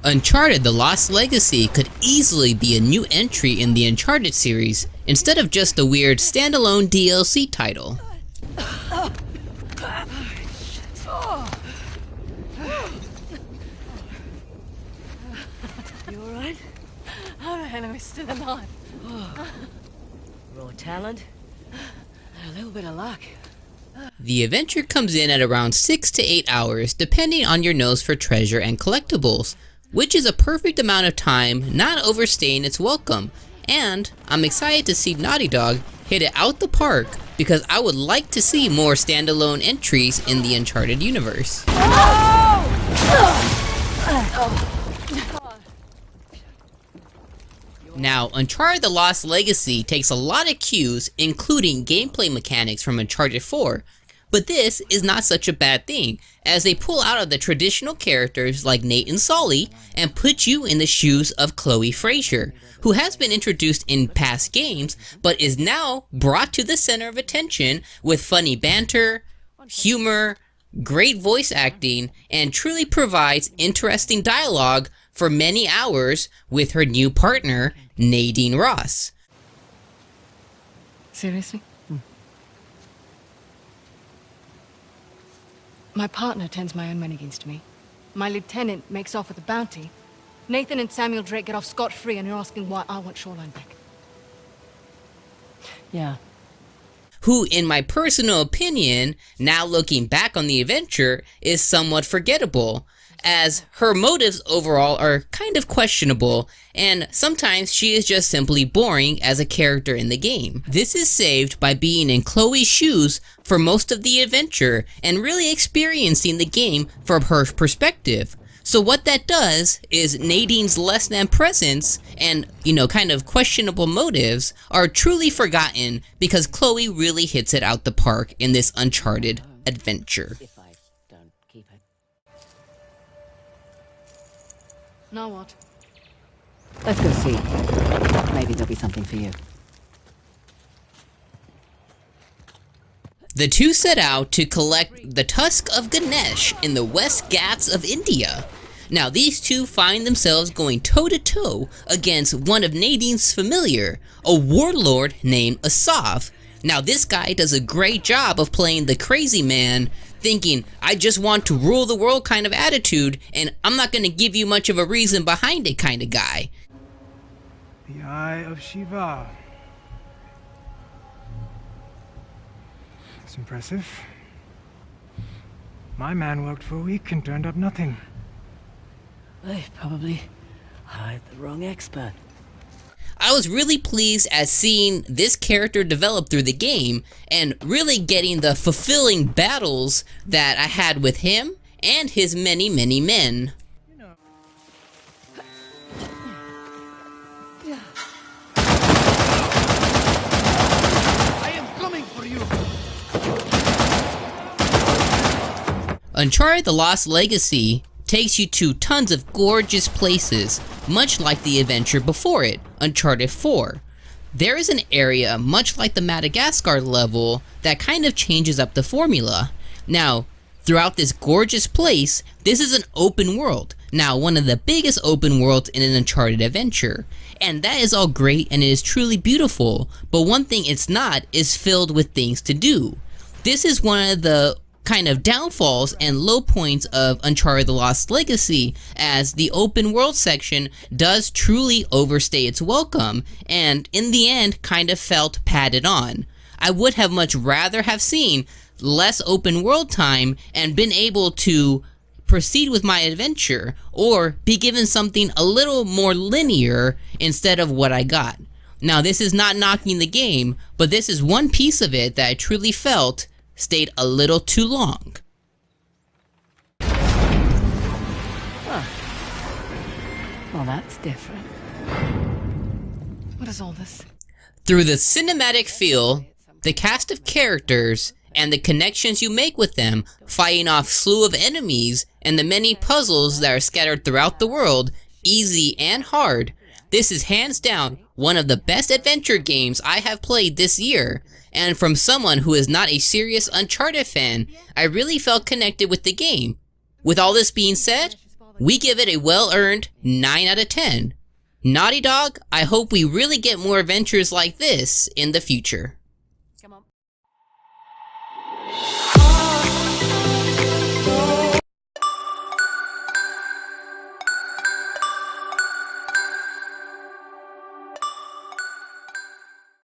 Uncharted: The Lost Legacy could easily be a new entry in the Uncharted series, instead of just a weird standalone DLC title. You alright? How the hell am I still alive? Raw talent, A little bit of luck. The adventure comes in at around 6 to 8 hours depending on your nose for treasure and collectibles, which is a perfect amount of time not overstaying its welcome, and I'm excited to see Naughty Dog hit it out the park because I would like to see more standalone entries in the Uncharted universe. Now, Uncharted: The Lost Legacy takes a lot of cues, including gameplay mechanics from Uncharted 4, but this is not such a bad thing, as they pull out of the traditional characters like Nate and Sully and put you in the shoes of Chloe Fraser, who has been introduced in past games, but is now brought to the center of attention with funny banter, humor, great voice acting, and truly provides interesting dialogue for many hours with her new partner, Nadine Ross. Seriously? My partner turns my own men against me. My lieutenant makes off with a bounty. Nathan and Samuel Drake get off scot-free, and you're asking why I want Shoreline back. Yeah. Who, in my personal opinion, now looking back on the adventure, is somewhat forgettable, as her motives overall are kind of questionable, and sometimes she is just simply boring as a character in the game. This is saved by being in Chloe's shoes for most of the adventure and really experiencing the game from her perspective. So what that does is Nadine's less than presence and, kind of questionable motives are truly forgotten because Chloe really hits it out the park in this Uncharted adventure. if I don't keep it. Now what? Let's go see. Maybe there'll be something for you. The two set out to collect the tusk of Ganesh in the West Ghats of India. Now these two find themselves going toe-to-toe against one of Nadine's familiar, a warlord named Asaf. Now this guy does a great job of playing the crazy man, thinking, I just want to rule the world kind of attitude, and I'm not gonna give you much of a reason behind it kind of guy. The Eye of Shiva. That's impressive. My man worked for a week and turned up nothing. They probably hired the wrong expert. I was really pleased at seeing this character develop through the game and really getting the fulfilling battles that I had with him and his many, many men. I am coming for you. Uncharted: The Lost Legacy takes you to tons of gorgeous places, much like the adventure before it, Uncharted 4. There is an area much like the Madagascar level that kind of changes up the formula. Now, throughout this gorgeous place, this is an open world. Now, one of the biggest open worlds in an Uncharted adventure. And that is all great and it is truly beautiful, but one thing it's not is filled with things to do. This is one of the kind of downfalls and low points of Uncharted: The Lost Legacy, as the open world section does truly overstay its welcome and in the end kind of felt padded on. I would have much rather have seen less open world time and been able to proceed with my adventure or be given something a little more linear instead of what I got. Now this is not knocking the game, but this is one piece of it that I truly felt stayed a little too long. Well, that's different. What is all this? Through the cinematic feel, the cast of characters, and the connections you make with them, fighting off slew of enemies, and the many puzzles that are scattered throughout the world, easy and hard, this is hands down one of the best adventure games I have played this year. And from someone who is not a serious Uncharted fan, I really felt connected with the game. With all this being said, We give it a well-earned 9 out of 10. Naughty Dog, I hope we really get more adventures like this in the future. Come on.